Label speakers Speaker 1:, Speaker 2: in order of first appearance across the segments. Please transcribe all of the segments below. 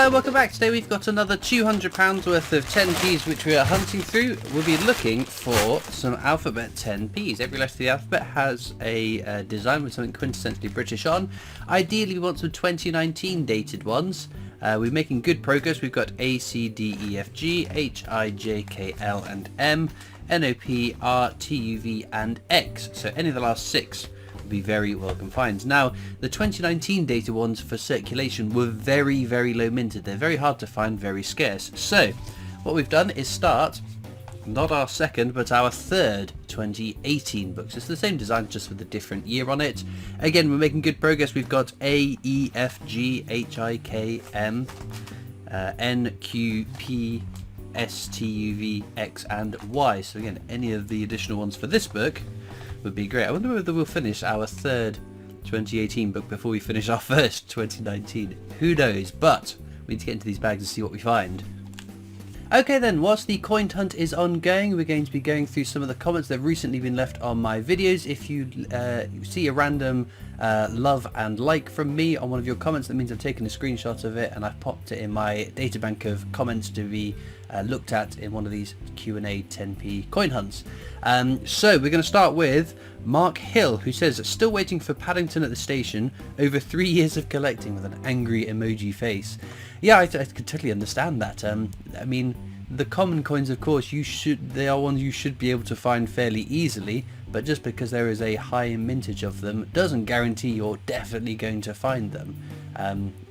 Speaker 1: Hello, welcome back. Today we've got another £200 worth of 10p's which we are hunting through. We'll be looking for some alphabet 10p's. Every letter of the alphabet has a design with something quintessentially British on. Ideally we want some 2019 dated ones. We're making good progress. We've got A, C, D, E, F, G, H, I, J, K, L and M, N, O, P, R, T, U, V and X. So any of the last 6 be very welcome finds. Now the 2019 data ones for circulation were very low minted. They're very hard to find, very scarce. So what we've done is start not our second but our third 2018 books. It's the same design just with a different year on it. Again, we're making good progress. We've got A, E, F, G, H, I, K, M, N, Q, P, S, T, U, V, X and Y. So again, any of the additional ones for this book would be great. I wonder whether we'll finish our third 2018 book before we finish our first 2019. Who knows, but we need to get into these bags and see what we find. Okay then, whilst the coin hunt is ongoing, we're going to be going through some of the comments that have recently been left on my videos. If you see a random love and like from me on one of your comments, that means I've taken a screenshot of it and I've popped it in my databank of comments to be looked at in one of these Q&A 10p coin hunts. So we're going to start with Mark Hill, who says, still waiting for Paddington at the station, over 3 years of collecting, with an angry emoji face. Yeah, I could totally understand that. I mean, the common coins, of course, they are ones you should be able to find fairly easily, but just because there is a high mintage of them doesn't guarantee you're definitely going to find them.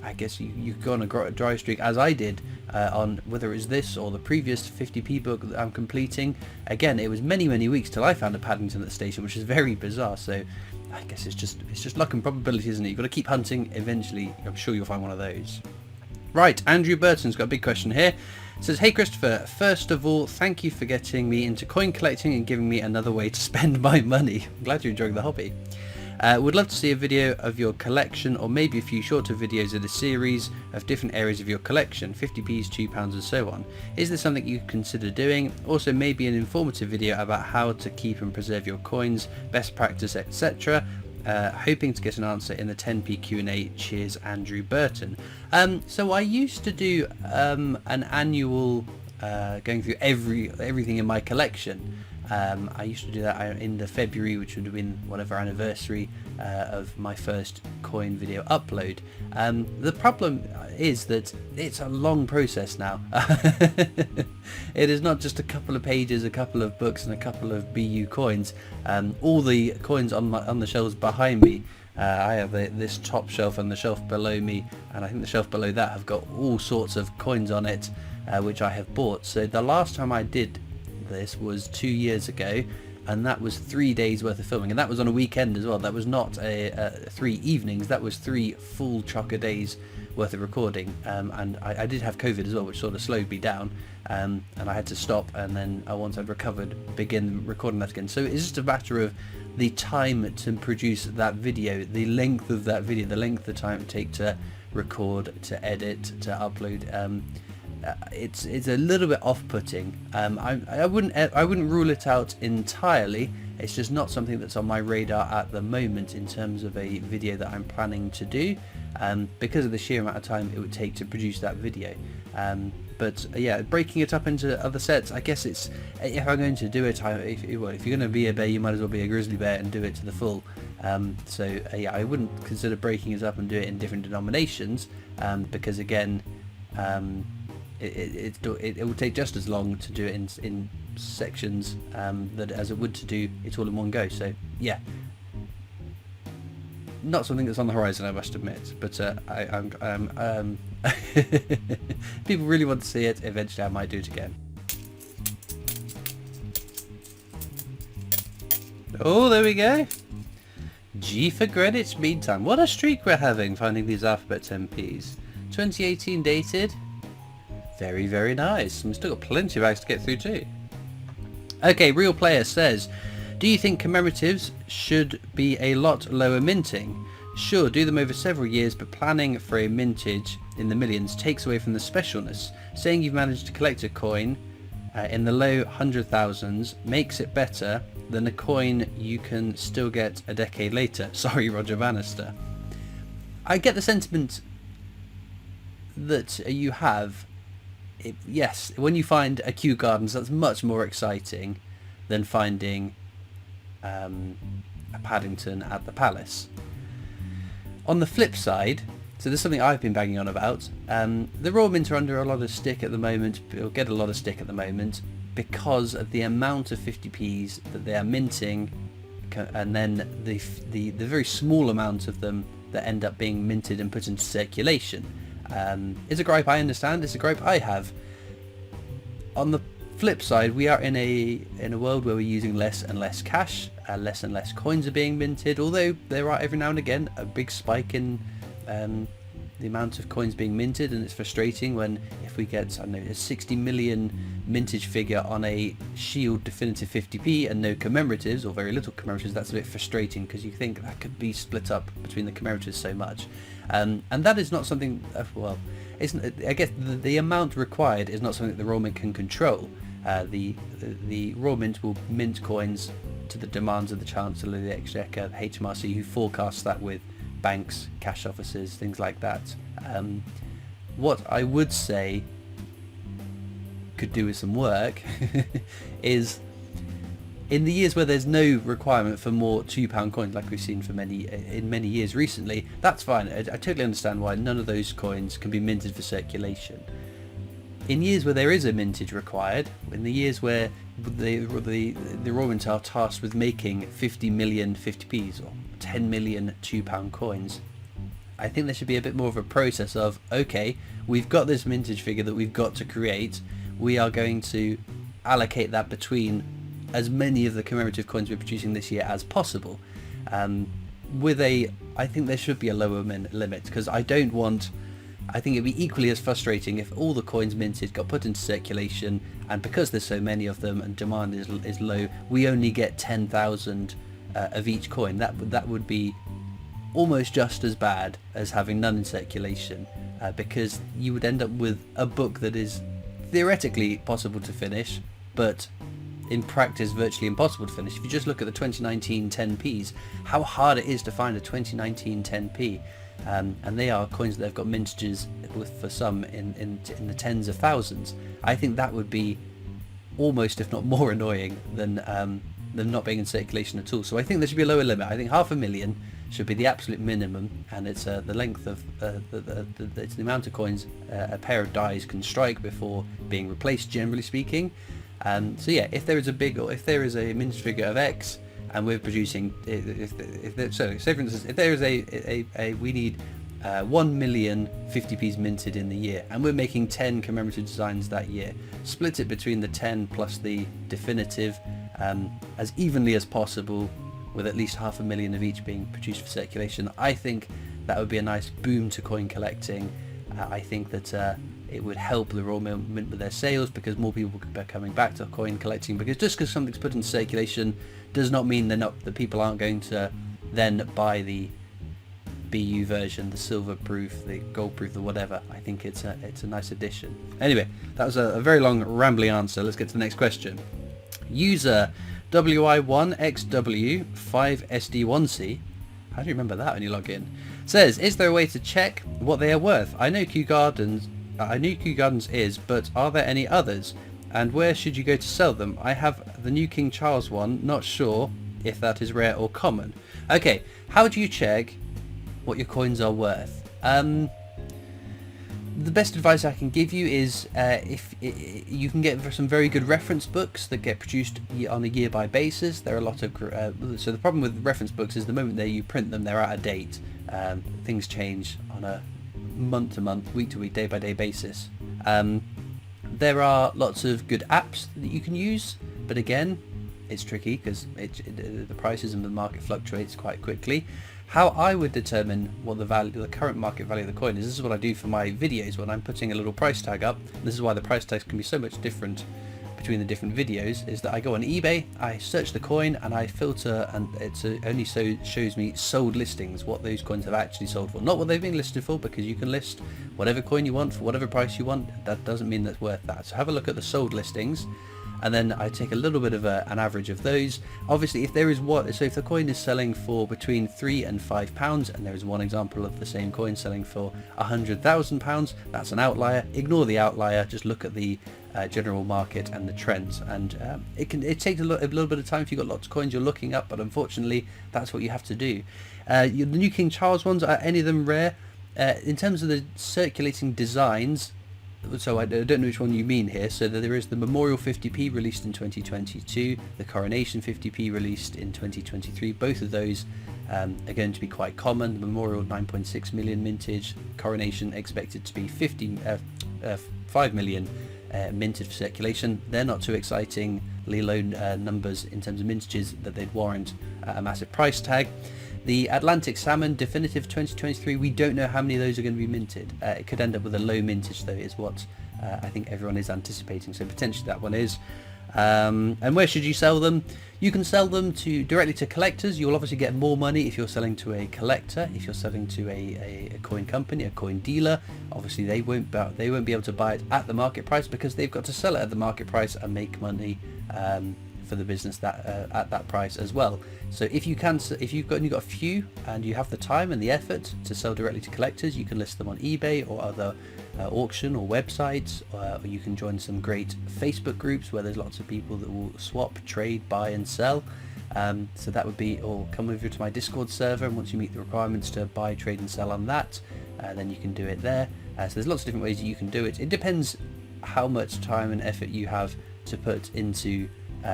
Speaker 1: I guess you go on a dry streak, as I did, on whether it's this or the previous 50p book that I'm completing. Again, it was many weeks till I found a Paddington at the station, which is very bizarre. So I guess it's just luck and probability, isn't it? You've got to keep hunting. Eventually, I'm sure you'll find one of those. Right, Andrew Burton's got a big question here. It says, hey Christopher, first of all, thank you for getting me into coin collecting and giving me another way to spend my money. I'm glad you're enjoying the hobby. Would love to see a video of your collection, or maybe a few shorter videos in a series of different areas of your collection, 50p's, £2 and so on. Is this something you consider doing? Also maybe an informative video about how to keep and preserve your coins, best practice, etc. Hoping to get an answer in the 10p Q&A. Cheers, Andrew Burton. So I used to do an annual going through everything in my collection. I used to do that in the February, which would have been whatever anniversary of my first coin video upload. The problem is that it's a long process now. It is not just a couple of pages, a couple of books and a couple of BU coins. All the coins on the shelves behind me, I have this top shelf and the shelf below me, and I think the shelf below that have got all sorts of coins on it, which I have bought. So the last time I did this was 2 years ago, and that was 3 days worth of filming, and that was on a weekend as well. That was not 3 evenings, that was 3 full chocker days worth of recording. And I did have COVID as well, which sort of slowed me down, and I had to stop, and then once I'd recovered, begin recording that again. So it's just a matter of the time to produce that video, the length of that video, the length of time it takes to record, to edit, to upload. It's a little bit off-putting. I wouldn't rule it out entirely. It's just not something that's on my radar at the moment in terms of a video that I'm planning to do, because of the sheer amount of time it would take to produce that video. But yeah, breaking it up into other sets, I guess it's, if I'm going to do it, if you're going to be a bear, you might as well be a grizzly bear and do it to the full. So yeah, I wouldn't consider breaking it up and do it in different denominations, because again, it will take just as long to do it in sections as it would to do it all in one go. So yeah, not something that's on the horizon, I must admit, but I'm people really want to see it. Eventually I might do it again. Oh, there we go. G for Greenwich Mean Time. What a streak we're having finding these alphabet 10p's. 2018 dated. Very nice. And we've still got plenty of bags to get through too. Okay, Real Player says, do you think commemoratives should be a lot lower minting? Sure, do them over several years, but planning for a mintage in the millions takes away from the specialness. Saying you've managed to collect a coin in the low 100,000s makes it better than a coin you can still get a decade later. Sorry, Roger Bannister. I get the sentiment that you have, yes, when you find a Kew Gardens, that's much more exciting than finding a Paddington at the Palace. On the flip side, so there's something I've been banging on about. The Royal Mint are under a lot of stick at the moment, or get a lot of stick at the moment, because of the amount of 50p's that they are minting, and then the very small amount of them that end up being minted and put into circulation. It's a gripe I understand, it's a gripe I have. On the flip side, we are in a world where we're using less and less cash, less and less coins are being minted, although there are every now and again a big spike in the amount of coins being minted, and it's frustrating when if we get, I don't know, a 60 million mintage figure on a Shield definitive 50p and no commemoratives, or very little commemoratives. That's a bit frustrating because you think that could be split up between the commemoratives so much, and that is not something, well, isn't, I guess the amount required is not something that the Royal Mint can control. The Royal Mint will mint coins to the demands of the Chancellor, the Exchequer, the HMRC, who forecasts that with banks, cash officers, things like that. What I would say could do with some work is in the years where there's no requirement for more £2 coins, like we've seen for many years recently, that's fine. I totally understand why none of those coins can be minted for circulation. In years where there is a mintage required, in the years where the Royal Mint are tasked with making 50 million 50p's or 10 million £2 coins, I think there should be a bit more of a process of, okay, we've got this mintage figure that we've got to create, we are going to allocate that between as many of the commemorative coins we're producing this year as possible. I think there should be a lower limit, because I think it'd be equally as frustrating if all the coins minted got put into circulation, and because there's so many of them and demand is low, we only get 10,000 of each coin. That would be almost just as bad as having none in circulation, because you would end up with a book that is theoretically possible to finish, but in practice virtually impossible to finish. If you just look at the 2019 10p's, how hard it is to find a 2019 10p. And they are coins that have got mintages for some in the tens of thousands. I think that would be almost, if not more, annoying than not being in circulation at all. So I think there should be a lower limit. I think 500,000 should be the absolute minimum, and it's the length of it's the amount of coins a pair of dies can strike before being replaced, generally speaking. So yeah, if there is a mintage figure of X, and we're producing, say for instance, if there is we need 1 million 50p's minted in the year, and we're making 10 commemorative designs that year, split it between the 10 plus the definitive as evenly as possible, with at least 500,000 of each being produced for circulation. I think that would be a nice boom to coin collecting. I think that it would help the Royal Mint with their sales, because more people could be coming back to coin collecting, because just because something's put into circulation does not mean that people aren't going to then buy the BU version, the silver proof, the gold proof, the whatever. I think it's a nice addition. Anyway, that was a very long rambling answer. Let's get to the next question. User WI1XW5SD1C, how do you remember that when you log in, says, is there a way to check what they are worth? I know Kew Gardens is, but are there any others? And where should you go to sell them? I have the new King Charles one, not sure if that is rare or common. Okay, how do you check what your coins are worth? The best advice I can give you is if you can get some very good reference books that get produced on a year-by basis. There are a lot of so the problem with reference books is the moment you print them, they're out of date. Things change on a month-to-month, week-to-week, day-by-day basis. There are lots of good apps that you can use, but again, it's tricky because the prices and the market fluctuates quite quickly. How I would determine what the current market value of the coin is, this is what I do for my videos when I'm putting a little price tag up. This is why the price tags can be so much different between the different videos, is that I go on eBay, I search the coin, and I filter, and it only shows me sold listings, what those coins have actually sold for, not what they've been listed for, because you can list whatever coin you want for whatever price you want. That doesn't mean that's worth that. So have a look at the sold listings, and then I take a little bit of an average of those. Obviously, if there is if the coin is selling for between £3 and £5, and there is one example of the same coin selling for £100,000, that's an outlier. Ignore the outlier, just look at the general market and the trends, and it takes a little bit of time. If you've got lots of coins you're looking up, but unfortunately that's what you have to do. The new King Charles ones, are any of them rare? In terms of the circulating designs, so I don't know which one you mean here. So there is the Memorial 50p released in 2022, the Coronation 50p released in 2023. Both of those are going to be quite common. The Memorial 9.6 million mintage, Coronation expected to be 5 million minted for circulation. They're not too exciting low numbers in terms of mintages that they'd warrant a massive price tag. The Atlantic Salmon Definitive 2023, we don't know how many of those are going to be minted. It could end up with a low mintage though, is what I think everyone is anticipating, so potentially that one is. And where should you sell them? You can sell them directly to collectors. You'll obviously get more money if you're selling to a collector. If you're selling to a coin company, a coin dealer, obviously they won't be able to buy it at the market price, because they've got to sell it at the market price and make money for the business that at that price as well. So if you've only got a few and you have the time and the effort to sell directly to collectors, you can list them on eBay or other auction or websites, or you can join some great Facebook groups where there's lots of people that will swap, trade, buy and sell. So that would be, or come over to my Discord server, and once you meet the requirements to buy, trade and sell on that, then you can do it there. So there's lots of different ways that you can do it. It depends how much time and effort you have to put into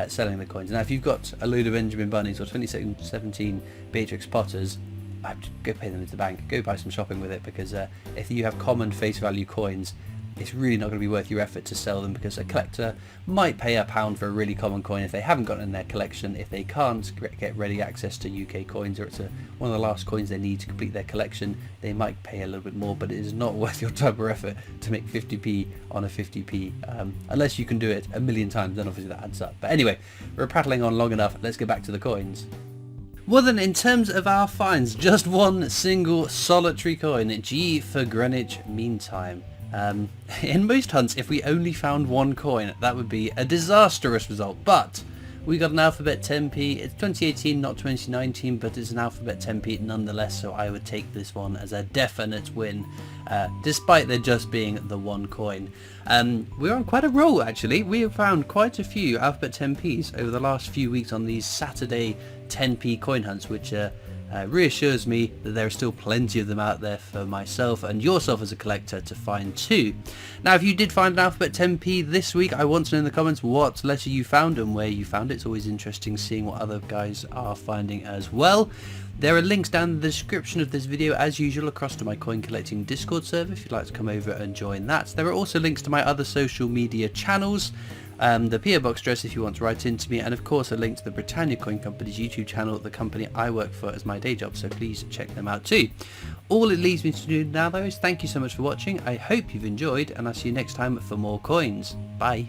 Speaker 1: selling the coins. Now if you've got a load of Benjamin Bunnies or 2017 Beatrix Potters, I'd go pay them into the bank, go buy some shopping with it, because if you have common face value coins, it's really not going to be worth your effort to sell them, because a collector might pay £1 for a really common coin if they haven't got it in their collection. If they can't get ready access to UK coins, or it's one of the last coins they need to complete their collection, they might pay a little bit more, but it is not worth your time or effort to make 50p on a 50p, unless you can do it a million times, then obviously that adds up. But anyway, we're prattling on long enough, let's get back to the coins. Well then, in terms of our finds, just one single solitary coin, G for Greenwich Mean Time. In most hunts, if we only found one coin, that would be a disastrous result, but we got an Alphabet 10p. It's 2018, not 2019, but it's an Alphabet 10p nonetheless, so I would take this one as a definite win, despite there just being the one coin. We're on quite a roll actually. We have found quite a few Alphabet 10p's over the last few weeks on these Saturday 10p coin hunts, which reassures me that there are still plenty of them out there for myself and yourself as a collector to find too. Now if you did find an Alphabet 10p this week, I want to know in the comments what letter you found and where you found it. It's always interesting seeing what other guys are finding as well. There are links down in the description of this video as usual across to my coin collecting Discord server if you'd like to come over and join that. There are also links to my other social media channels, the PO Box address if you want to write into me, and of course a link to the Britannia Coin Company's YouTube channel, the company I work for as my day job, so please check them out too. All it leaves me to do now though is thank you so much for watching. I hope you've enjoyed, and I'll see you next time for more coins. Bye.